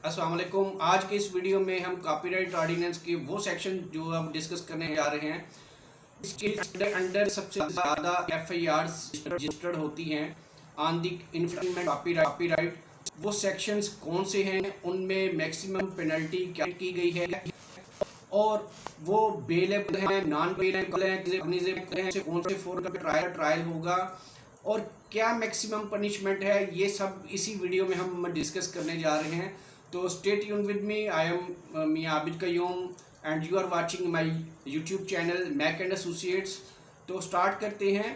अस्सलाम वालेकुम। आज के इस वीडियो में हम कॉपीराइट ऑर्डिनेंस के वो सेक्शन जो अब डिस्कस करने जा रहे हैं, इसके अंडर सबसे ज़्यादा FIRs रजिस्टर्ड होती हैं ऑन द इन्फ्रिंजमेंट कॉपीराइट। वो सेक्शंस कौन से हैं, उनमें मैक्सिमम पेनल्टी क्या की गई है और वो बेलेबल हैं, नॉन बेलेबल हैं, कौन से फोर का ट्रायल होगा और क्या मैक्सिमम पनिशमेंट है, ये सब इसी वीडियो में हम डिस्कस करने जा रहे हैं। तो stay tuned with me. I am Mian Abid Qayyum and you are watching my YouTube channel Mac and associates. तो स्टार्ट करते हैं।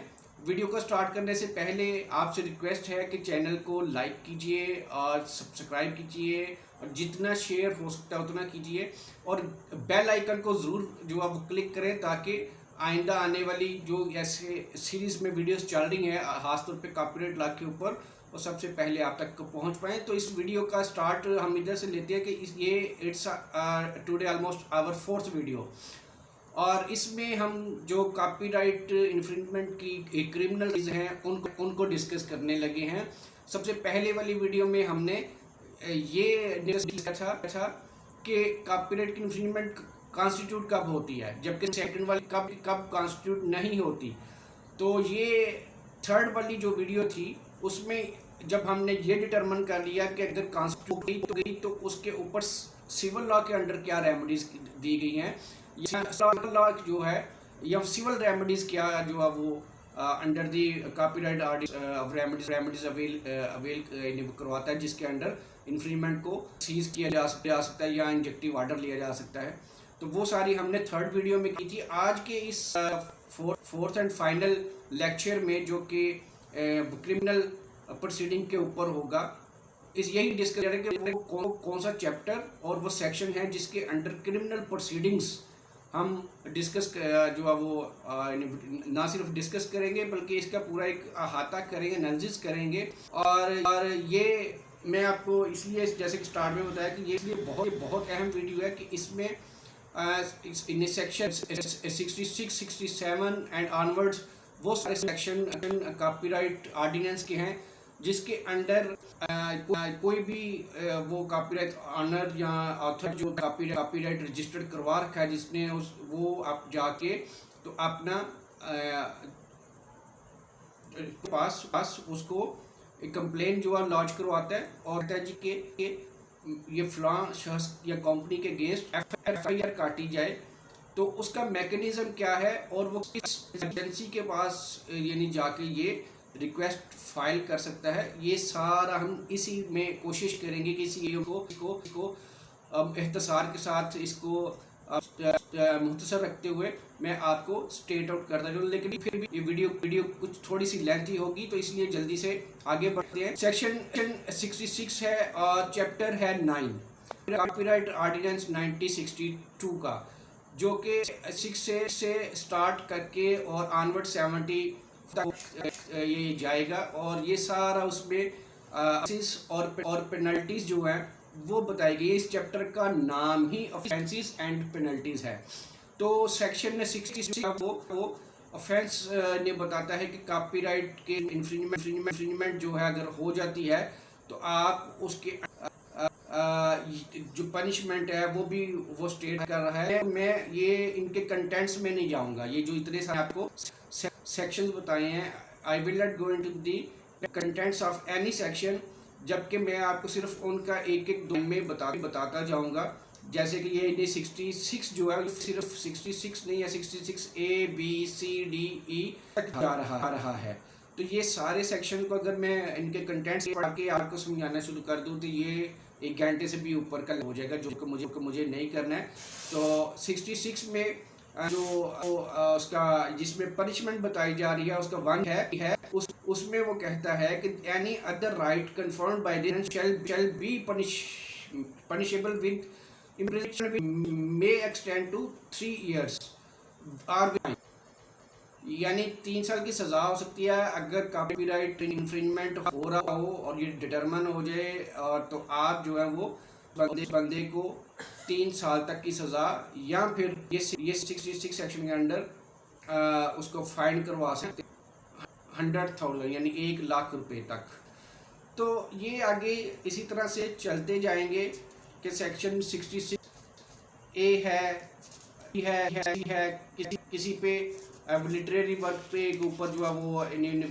वीडियो को स्टार्ट करने से पहले आपसे रिक्वेस्ट है कि चैनल को लाइक कीजिए और सब्सक्राइब कीजिए और जितना शेयर हो सकता है उतना कीजिए और बेल आइकन को ज़रूर जो आप क्लिक करें ताकि आइंदा आने वाली जो ऐसे सीरीज़ में वीडियोस चल रही हैं खासतौर पे कॉपीराइट लॉ के ऊपर और सबसे पहले आप तक पहुंच पाएँ। तो इस वीडियो का स्टार्ट हम इधर से लेते हैं कि ये it's today almost our 4th video और इसमें हम जो कॉपीराइट इन्फ्रिंजमेंट की क्रिमिनल हैं उनको डिस्कस करने लगे हैं। सबसे पहले वाली वीडियो में हमने ये डिस्कस किया था कि कॉपीराइट की इन्फ्रिंजमेंट कॉन्स्टिट्यूट कब होती है, जबकि सेकंड वाली कब कॉन्स्टिट्यूट नहीं होती। तो ये थर्ड वाली जो वीडियो थी उसमें जब हमने ये डिटरमिन कर लिया कि अगर कॉन्स्टिट्यूट गई तो उसके ऊपर सिविल लॉ के अंडर क्या रेमेडीज दी गई हैं या सिविल लॉ जो है या सिविल रेमेडीज क्या जो है वो under the copyright remedies avail करवाता है, जिसके अंडर इन्फ्रिंजमेंट को सीज किया जा सकता है या इंजेक्टिव ऑर्डर लिया जा सकता है। तो वो सारी हमने थर्ड वीडियो में की थी। आज के इस फोर्थ एंड फाइनल लेक्चर में जो कि क्रिमिनल प्रोसीडिंग के ऊपर होगा, इस यही डिस्कस करेंगे कि वो कौन सा चैप्टर और वो सेक्शन है जिसके अंडर क्रिमिनल प्रोसीडिंग्स हम डिस्कस जो है वो ना सिर्फ डिस्कस करेंगे बल्कि इसका पूरा एक अहाता करेंगे, एनालिसिस करेंगे। और ये मैं आपको इसलिए जैसे कि स्टार्ट में बताया कि ये इसलिए बहुत अहम वीडियो है कि इसमें इन सेक्शन 66, 67 एंड ऑनवर्ड्स वो सारे सेक्शन कॉपीराइट ऑर्डिनेंस के हैं जिसके अंडर कोई भी वो कॉपीराइट ऑनर या ऑथर जो कॉपीराइट रजिस्टर्ड करवा रखा है जिसने वो आप जाके तो अपना पास उसको एक कंप्लेंट जो है लॉन्च करवाता है और कहता है जी के ये फलां शख्स या कंपनी के अगेंस्ट FIR काटी जाए। तो उसका मैकेनिज्म क्या है और वो किस एजेंसी के पास यानी जाके ये रिक्वेस्ट फाइल कर सकता है, ये सारा हम इसी में कोशिश करेंगे कि इसी को इख्तिसार के साथ इसको मुख्तसर रखते हुए मैं आपको स्टेट आउट करता जाऊँ। लेकिन फिर भी ये वीडियो कुछ थोड़ी सी लेंथी होगी तो इसलिए जल्दी से आगे बढ़ते हैं। सेक्शन 66 है और चैप्टर है 9 कॉपीराइट ऑर्डिनेंस 1962 का, जो कि 6 से स्टार्ट करके और ऑनवर्ड 70 तक ये जाएगा और ये सारा उसमें और पेनल्टीज जो हैं वो बताई गई। इस चैप्टर का नाम ही ऑफेंसेस एंड पेनल्टीज है। तो सेक्शन 66 वो ऑफेंस ने बताता है कि कॉपीराइट के इन्फ्रिंजमेंट जो है अगर हो जाती है तो आप उसके जो पनिशमेंट है वो स्टेट कर रहा है। मैं ये इनके कंटेंट्स में नहीं जाऊंगा, ये जो इतने सारे आपको सेक्शंस बताए हैं, I will not go into the contents of any section, जबकि मैं आपको सिर्फ उनका एक दो में बताता जाऊंगा। जैसे कि ये 66 जो है सिर्फ 66 नहीं है, 66 A B C D E तक जा रहा है। तो ये सारे सेक्शन को अगर मैं इनके कंटेंट्स पढ़ के आपको समझाना शुरू कर दूँ तो ये 1 घंटे से भी ऊपर का हो जाएगा, जो मुझे नहीं करना है। तो 66 में जो उसका जिसमें पनिशमेंट बताई जा रही है उसका 1 है उसमें वो कहता है कि any other right confirmed by this shall be punishable with imprisonment may extend to 3 years और यानी 3 साल की सज़ा हो सकती है अगर कॉपीराइट इन्फ्रिंजमेंट हो रहा हो और ये डिटरमिन हो जाए और तो आप जो है वो बंदे को 3 साल तक की सज़ा या फिर ये 66 सेक्शन के अंडर उसको फाइन करवा सकते 100,000 यानी 1 लाख रुपए तक। तो ये आगे इसी तरह से चलते जाएंगे कि सेक्शन 66 ए है किसी पे लिटरेरी वर्क पे के ऊपर जो है वो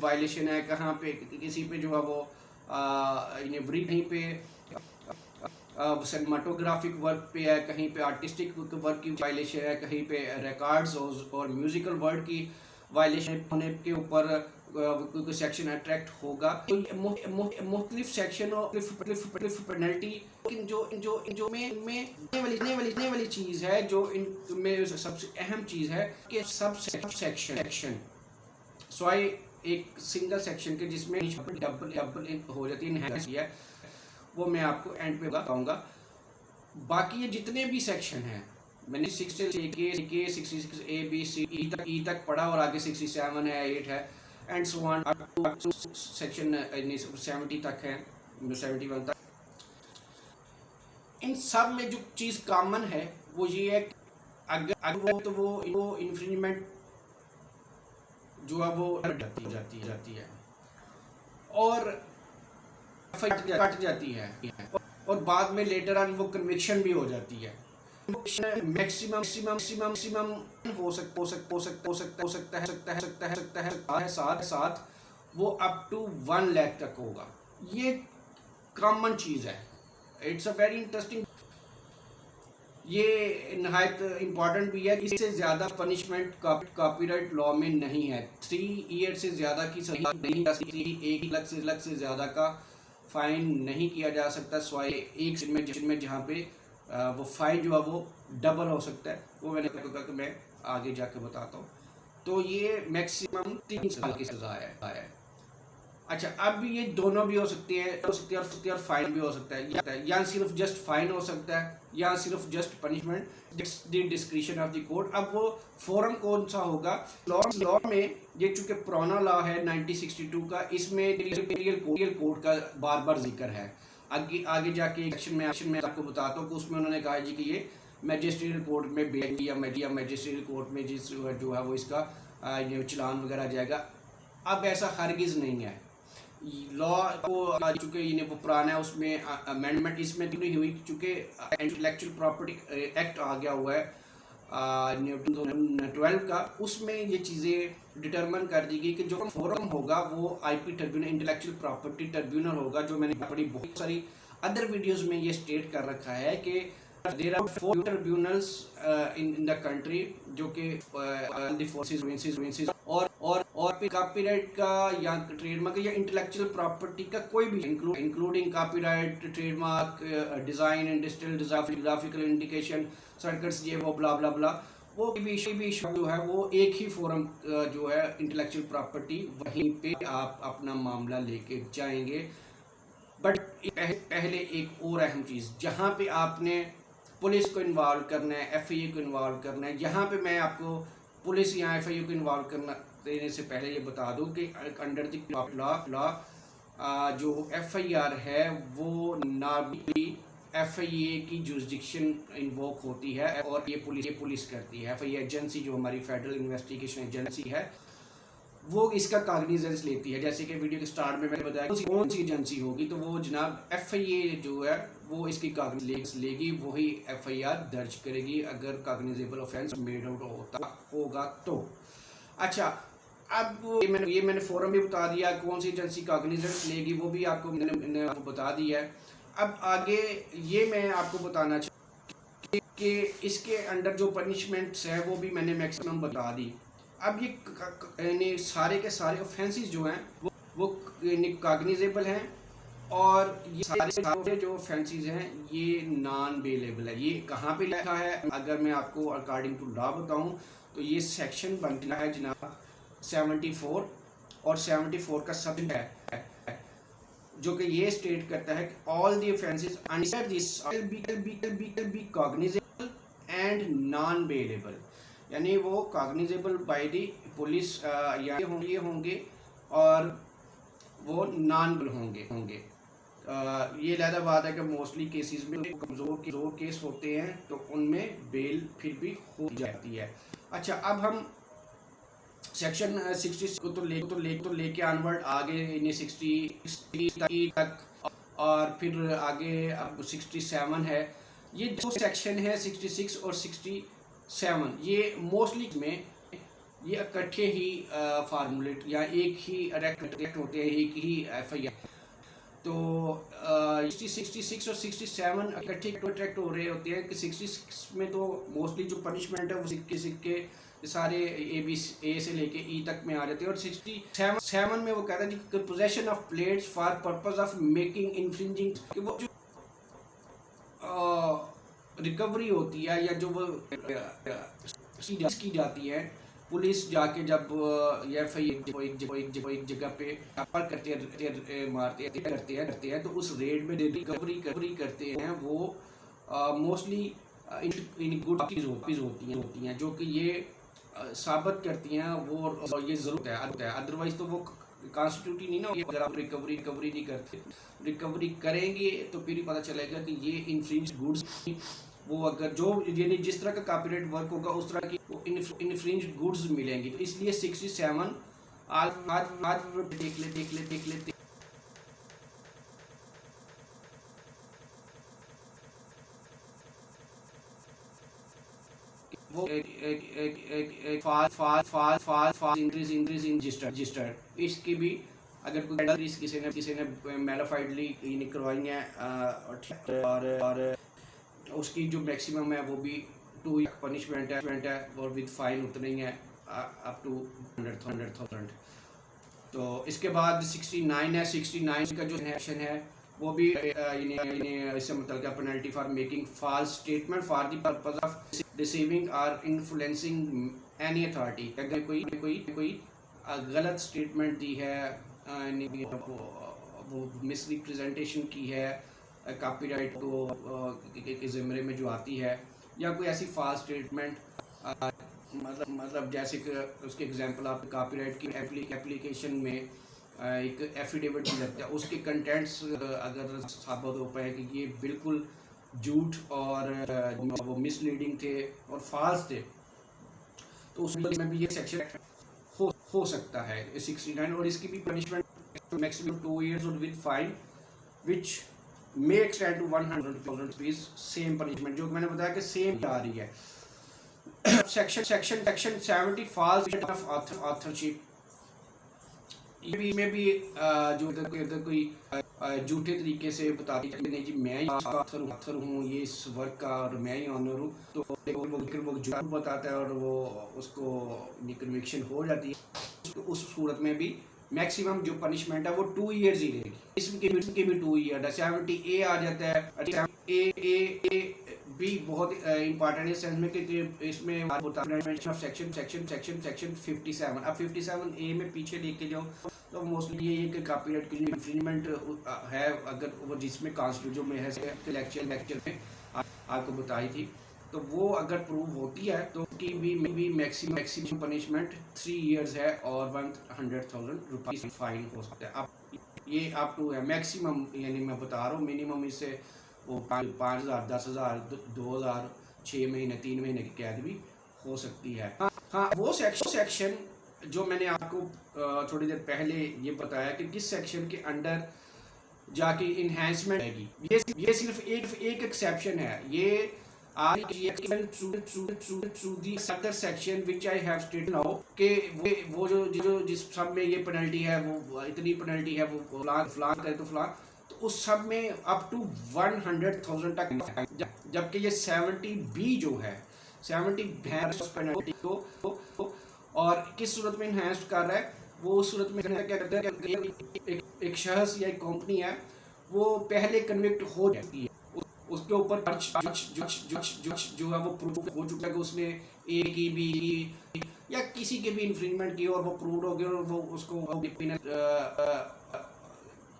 वायलेशन है, कहाँ पे किसी पे जो है वो कहीं पे सिनेमाटोग्राफिक वर्क पे है, कहीं पे आर्टिस्टिक वर्क की वायलेशन है, कहीं पे रिकॉर्ड्स और म्यूजिकल वर्ड की वायलेशन होने के ऊपर कोई सेक्शन अट्रैक्ट होगा। तो मुख्तलिफ सेक्शन और पेनल्टी, लेकिन जो में वाली चीज़ है, जो इनमें सबसे अहम चीज़ है कि सब सेक्शन सॉरी एक सिंगल सेक्शन के जिसमें डबल हो जाती है, वो मैं आपको एंड पे बताऊंगा। बाकी ये जितने भी सेक्शन हैं, मैंने 6 से लेके 66 A B C E तक पढ़ा और आगे 67 है, 8 है and so on up to section 70 तक है, 71 तक। इन सब में जो चीज़ कॉमन है वो ये है, अगर वो इन्फ्रिंजमेंट जो है वो जाती है और कट जाती है और बाद में लेटर ऑन वो कन्विक्शन भी हो जाती है। मैक्सिमम हो सकता है साथ वो अप टू 1 लाख तक होगा। ये कॉमन चीज़ है, इट्स अ वेरी इंटरेस्टिंग, ये नहायत इम्पॉर्टेंट भी है। इससे ज़्यादा पनिशमेंट कॉपीराइट लॉ में नहीं है। 3 ईयर से ज़्यादा की सही नहीं जा सकती, 1 लाख से ज़्यादा का फाइन नहीं किया जा सकता, सिवाय एक जिनमें जहाँ पे वो फाइन जो है वो डबल हो सकता है, वो मैं आगे जाके बताता हूँ। तो ये मैक्सिमम 3 साल की सज़ा है। अच्छा, अब ये दोनों भी हो सकती है और फाइन भी हो सकता है, या सिर्फ जस्ट फाइन हो सकता है या सिर्फ just punishment, the discretion of the court. अब वो फोरम कौन सा होगा? लॉ में ये चूंकि पुराना लॉ है 1962 का, इसमें इंपीरियल कोर्ट का बार बार जिक्र है। आगे जाके एक्शन में आपको बताता हूँ कि उसमें उन्होंने कहा जी कि ये मैजिस्ट्रेट कोर्ट में बेल या मैजिस्ट्रेट कोर्ट में जो है वो इसका चलान वगैरह जाएगा। अब ऐसा हरगिज़ नहीं है। लॉ को चूँकि वो पुराना है, उसमें अमेंडमेंट इसमें नहीं हुई, चूँकि इंटेलेक्चुअल प्रॉपर्टी एक्ट आ गया हुआ है 2012 का। उसमें ये चीज़ें डिटरमिन कर दी गई कि जो फोरम होगा वो IP tribunal, intellectual property tribunal होगा। जो मैंने पढ़ी बहुत सारी अदर वीडियोस में ये स्टेट कर रखा है कि there are 4 tribunals in the country, जो कि द फोर्सेस और पे कॉपीराइट का या ट्रेडमार्क या इंटेलेक्चुअल प्रॉपर्टी का कोई भी including copyright, trademark, design, industrial design, graphical indication, circuits, ये वो ब्ला ब्ला ब्ला, वो भी इशू जो है वो एक ही फोरम जो है इंटेलेक्चुअल प्रॉपर्टी, वहीं पे आप अपना मामला लेके जाएंगे। बट पहले एक और अहम चीज़, जहाँ पे आपने पुलिस को इन्वॉल्व करना है, FIA को इन्वॉल्व करना है, यहाँ पे मैं आपको पुलिस या FIA को इन्वॉल्व करना देने से पहले ये बता दूं कि अंडर द लॉ जो FIR है वो ना भी FIA की जुरिस्डिक्शन इन्वोक होती है और ये पुलिस करती है। FIA एजेंसी जो हमारी फेडरल इन्वेस्टिगेशन एजेंसी है वो इसका कॉग्निजेंस लेती है। जैसे कि वीडियो के स्टार्ट में मैंने बताया कौन सी एजेंसी होगी, तो वो जनाब FIA जो है वो इसकी कॉग्निजेंस लेगी, वही FIR दर्ज करेगी अगर कॉग्निजेबल ऑफेंस मेड आउट होगा तो। अच्छा, अब ये मैंने फोरम भी बता दिया, कौन सी एजेंसी कॉग्निजेंस लेगी वो भी मैंने आपको बता दिया है। अब आगे ये मैं आपको बताना चाहूँ कि इसके अंडर जो पनिशमेंट्स है वो भी मैंने मैक्सिमम बता दी। अब ये सारे के सारे ऑफेंसेस जो हैं वो कॉग्निजेबल हैं और ये सारे जो ऑफेंसेस हैं ये नॉन बेलेबल है। ये कहाँ पे लिखा है? अगर मैं आपको अकॉर्डिंग टू लॉ बताऊं तो ये सेक्शन बनता है जनाब 74 और 74 का सब है जो कि ये स्टेट करता है कि all the offences under this will be cognizable and non bailable, यानी वो कॉग्निजेबल बाय द पुलिस या होंगे और वो नॉन होंगे। ये लहदा बात है कि मोस्टली केसेस में कमज़ोर केस होते हैं तो उनमें बेल फिर भी हो जाती है। अच्छा, अब हम सेक्शन 60 को तो लेके ऑनवर्ड आगे 60 तक और फिर आगे अब 67 है। ये जो सेक्शन है 66 और 67 ये मोस्टली में ये इकट्ठे ही फार्मूलेट या एक ही अरेक्ट होते हैं, एक ही FIR। तो 66 और 67 इकट्ठे अट्रैक्ट हो रहे होते हैं कि 66 में तो मोस्टली जो पनिशमेंट है वो सिक्के सारे A से लेके E तक में आ जाते हैं। और 67 में वो कहता है कि possession of plates for purpose of making infringing, कि वो जो रिकवरी होती है या जो वो की जाती है, पुलिस जाके जब एक जगह पे करते हैं तो उस रेड में रिकवरी करते हैं वो मोस्टली इन गुड होती हैं जो कि ये साबित करती हैं वो ये ज़रूरत है। अदरवाइज तो वो कॉन्स्टिट्यूट ही नहीं ना, अगर आप रिकवरी नहीं करते, रिकवरी करेंगे तो फिर ही पता चलेगा कि ये इन्फ्रिंज गुड्स, वो अगर जो यानी जिस तरह का कॉपीराइट वर्क होगा उस तरह की इन्फ्रिंज गुड्स मिलेंगी। तो इसलिए 67 आज देख लेते वो एक इंक्रीज इन रजिस्टर्ड। इसकी भी अगर कोई किसी ने मेलाफाइडली करवाई है और उसकी जो मैक्सिमम है वो भी 2 ईयर पनिशमेंट है और विद फाइन उतना ही है अप टू 100,000। तो इसके बाद 69 है। 69 का जो एक्शन है वो भी इससे मतलब penalty for making false statement for the purpose of deceiving और इन्फ्लुएंसिंग एनी अथॉरिटी। अगर कोई गलत स्टेटमेंट दी है, वो मिसरिप्रेजेंटेशन की है कॉपीराइट को के ज़िम्मे में जो आती है, या कोई ऐसी फॉल्स स्टेटमेंट मतलब जैसे कि उसके एग्जांपल आप कॉपीराइट की एप्लीकेशन में एक एफिडेविट भी लगता है, उसके कंटेंट्स अगर साबित हो पाए कि ये बिल्कुल झूठ और वो मिसलीडिंग थे और फॉल्स थे, तो उसमें भी ये सेक्शन हो सकता है 69। और इसकी भी पनिशमेंट मैक्सिमम 2 years और with fine which may extend to 100,000 rupees. Same punishment जो मैंने बताया कि सेम आ रही है। Section 70 false of authorship. में भी जो अगर कोई झूठे तरीके से बताती है नहीं जी मैं ही ऑथर हूँ ये इस वर्क का और मैं ही ऑनर हूँ, तो वो झूठ बताता है और वो उसको कन्विक्शन हो जाती है। तो उस सूरत में भी मैक्सिमम जो पनिशमेंट है वो 2 years ही रहेगी। इसके भी 2 year है। 70A आ जाता है। ए भी बहुत इंपॉर्टेंट है सेंस में कि इसमें सेक्शन 57। अब 57A में पीछे लेके जाओ तो मोस्टली ये कि कॉपीराइट की इन्फ्रिंजमेंट है अगर वो जिसमें कॉन्स्टिट्यूट में है लेक्चर में आपको बताई थी, तो वो अगर प्रूव होती है तो की भी मैक्सिमम पनिशमेंट 3 years है और 100,000 रुपीज फाइन हो सकता है। अब ये आप टू है मैक्सिमम, यानी मैं बता रहा हूँ मिनिमम इससे वो 5,000 10,000 2,000 6 महीने 3 महीने की कैद भी हो सकती है। हाँ वो सेक्शन जो मैंने आपको थोड़ी देर पहले ये बताया कि किस सेक्शन के अंडर जाके इन्हेंसमेंट आएगी, ये सिर्फ एक एक्सेप्शन है। ये other section which I have stated now कि वो जो जिस सब में ये पेनल्टी है वो इतनी पेनल्टी है वो फलान करे तो फलान, तो उस सब में अप टू 100,000 तक, जबकि ये 70B जो है 70 पेनल्टी को और किस सूरत में इन्हेंस कर रहा है, वो उस सूरत में क्या करता है एक शख्स या एक कंपनी है वो पहले कन्विक्ट हो जाती है, उसके ऊपर जो है वो प्रूव हो चुका है कि उसने A की B की या किसी के भी इन्फ्रिंजमेंट की और वो प्रूव हो गया और वो उसको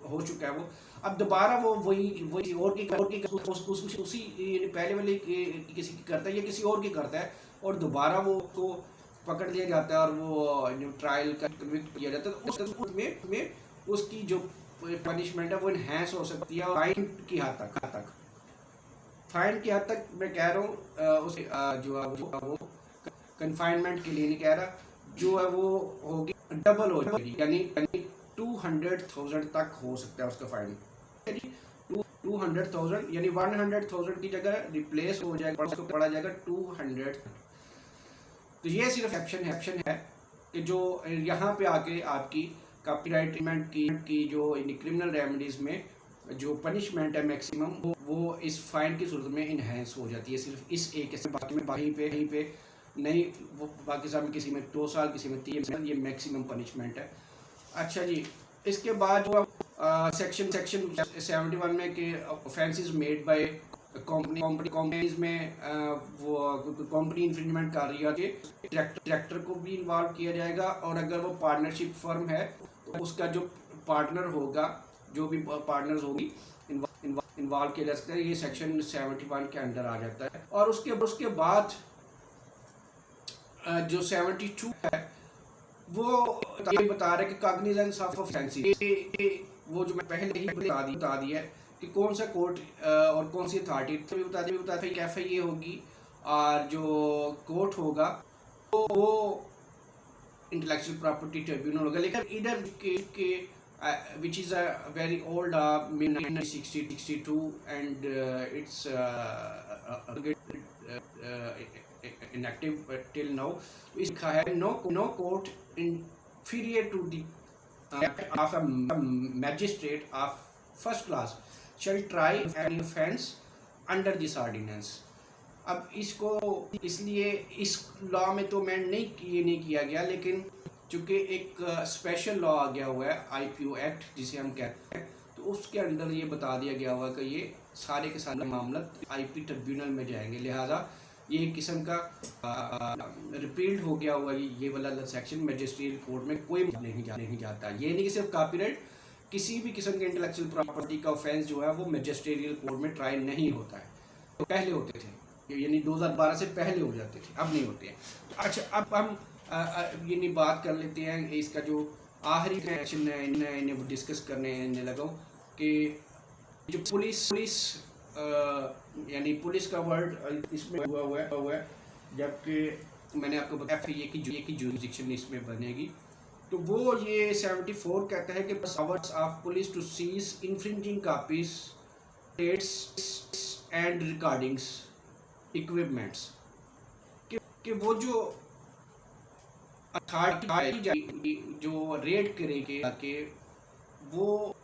हो चुका है। वो अब दोबारा वो वही और की उसी पहले वाले किसी की करता है या किसी और की करता है और दोबारा वो उसको पकड़ लिया जाता है और वो ट्रायल का कन्विक्ट किया जाता है। तो उसमें उसकी जो पनिशमेंट है वो इन्हेंस हो सकती है और फाइन की हद तक फाइन की हद तक मैं कह रहा हूँ उसे जो है वो कन्फाइनमेंट के लिए नहीं कह रहा, जो है वो होगी डबल हो जाएगी, यानी 200,000 तक हो सकता है उसका फाइन। 200,000 यानी 100,000 की जगह रिप्लेस हो जाएगा, उसको पड़ा जाएगा 200। तो ये सिर्फ एक्शन है कि जो यहाँ पे आके आपकी कॉपीराइट की जो क्रिमिनल रेमेडीज में जो पनिशमेंट है मैक्सिमम वो इस फाइन की सूरत में इन्हेंस हो जाती है, सिर्फ इस एक से। बाकी में कहीं पे नहीं, वो बाकी साल में किसी में 2 साल, किसी में 3 साल, ये मैक्सिमम पनिशमेंट है। अच्छा जी, इसके बाद जो सेक्शन 71 में कि ऑफेंसेस मेड बाय कंपनीज में वो कंपनी इन्फ्रिंजमेंट कर रही है कि डायरेक्टर को भी इन्वॉल्व किया जाएगा, और अगर वो पार्टनरशिप फर्म है तो उसका जो पार्टनर होगा, जो भी पार्टनर्स होगी इन्वॉल्व किया जा सकता है। ये सेक्शन 71 के अंडर आ जाता है। और उसके बाद जो 72 है वो ये बता रहा है कि कॉग्निजेंस ऑफ ऑफेंसेस, वो जो मैं पहले ही बता दिया है कि कौन सा कोर्ट और कौन सी अथॉरिटी, तो भी बता दिया कि FIA होगी, और जो कोर्ट होगा वो इंटेलेक्चुअल प्रॉपर्टी ट्रिब्यूनल होगा। लेकिन इधर के which is a very old 1962 and it's inactive till now. इसका है no court inferior to the of a magistrate of first class shall try any offence under this ordinance. अब इसको इसलिए इस लॉ में तो मैं ये नहीं किया गया, लेकिन चूँकि एक स्पेशल लॉ आ गया हुआ है IPO एक्ट जिसे हम कहते हैं, तो उसके अंदर ये बता दिया गया हुआ कि ये सारे के सारे मामला IP ट्रिब्यूनल में जाएंगे। लिहाजा ये एक किस्म का रिपील्ड हो गया हुआ ये वाला सेक्शन मजिस्ट्रियल कोर्ट में कोई नहीं जाता। ये नहीं कि सिर्फ कॉपीराइट, किसी भी किस्म के इंटेलेक्चुअल प्रॉपर्टी का ऑफेंस जो है वो मजिस्ट्रियल कोर्ट में ट्राई नहीं होता है। तो पहले होते थे, यानी 2012 से पहले हो जाते थे, अब नहीं होते हैं। अच्छा, अब हम ये बात कर लेते हैं इसका जो आखिरी एक्शन है, इन्हें डिस्कस करने लगा कि जो पुलिस यानी पुलिस का वर्ड इसमें हुआ है, जबकि मैंने आपको बताया FIA की जुरिडिक्शन इसमें बनेगी। तो वो ये 74 कहता है कि powers of police to seize infringing copies, dates and recordings equipments, कि वो जो अथॉरिटी जो रेड करेंगे कि वो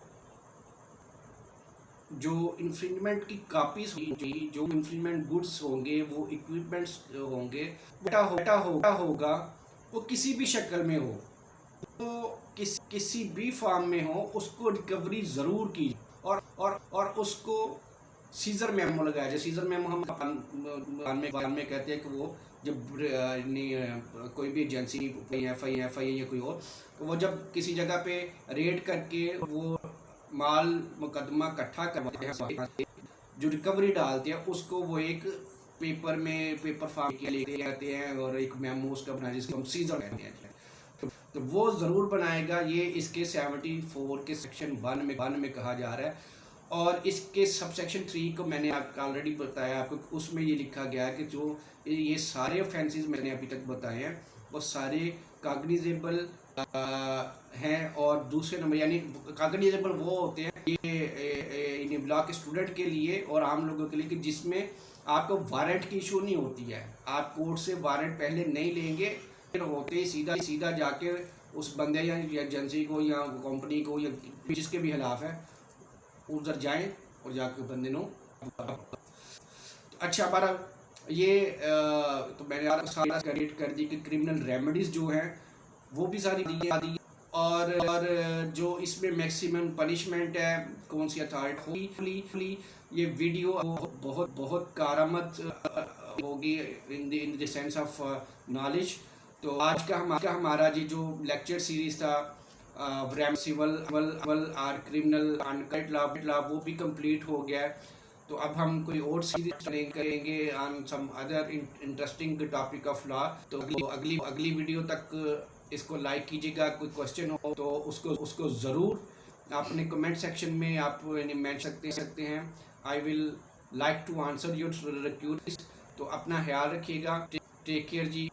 जो इन्फ्रिंजमेंट की कॉपीज होंगी, जो इन्फ्रिंजमेंट गुड्स होंगे, वो इक्विपमेंट्स होंगे, होगा वो किसी भी शक्ल में हो, तो किसी भी फॉर्म में हो, उसको रिकवरी ज़रूर की और उसको सीजर मेमो लगाया जाए। सीजर मेमो हम बाद में कहते हैं कि वो जब कोई भी एजेंसी FIA या कोई और, तो वो जब किसी जगह पे रेड करके वो माल मुकदमा इकट्ठा करवाते हैं, जो रिकवरी डालते हैं, उसको वो एक पेपर फॉर्म के लेके आते हैं और एक मेमो उसका बनाया जिसको हम सीजर कहते हैं। तो वो ज़रूर बनाएगा। ये इसके 74 के सेक्शन 1 में कहा जा रहा है। और इसके सबसेक्शन 3 को मैंने आपको ऑलरेडी बताया आपको, उसमें ये लिखा गया है कि जो ये सारे ऑफेंसेस मैंने अभी तक बताए हैं वो सारे कॉग्निजेबल हैं। और दूसरे नंबर यानी कॉग्निजेबल वो होते हैं ये लॉ के स्टूडेंट के लिए और आम लोगों के लिए कि जिसमें आपको वारंट की इशू नहीं होती है। आप कोर्ट से वारंट पहले नहीं लेंगे, फिर होते ही सीधा जाके उस बंदे या एजेंसी को या कंपनी को या जिसके भी खिलाफ है उधर जाएं और जाके बंदे नो। अच्छा, हमारा ये तो मैंने आपको सारा क्रेडिट कर दी कि क्रिमिनल रेमेडीज जो हैं वो भी सारी दी, और जो इसमें मैक्सिमम पनिशमेंट है कौन सी अथॉरिटी होगी। ये वीडियो बहुत कारामद होगी in the sense of knowledge. तो आज का हमारा जी जो लेक्चर सीरीज था सिविल और क्रिमिनल अनकट लॉ वो भी कंप्लीट हो गया है। तो अब हम कोई और सीरीज करेंगे on some other interesting topic of law. तो अगली वीडियो तक इसको लाइक कीजिएगा। कोई क्वेश्चन हो तो उसको ज़रूर अपने कमेंट सेक्शन में आप मेंशन सकते हैं। I will like to answer your request. तो अपना ख्याल रखिएगा। टेक केयर जी।